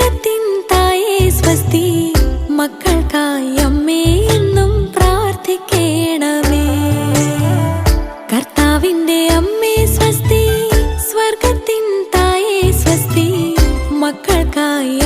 സ്വർഗത്തിൻ തായേ സ്വസ്തി, മക്കൾക്കായി അമ്മേ എന്നും പ്രാർത്ഥിക്കണമേ. കർത്താവിന്റെ അമ്മേ സ്വസ്തി, സ്വർഗത്തിൻ തായേ സ്വസ്തി, മക്കൾക്കായി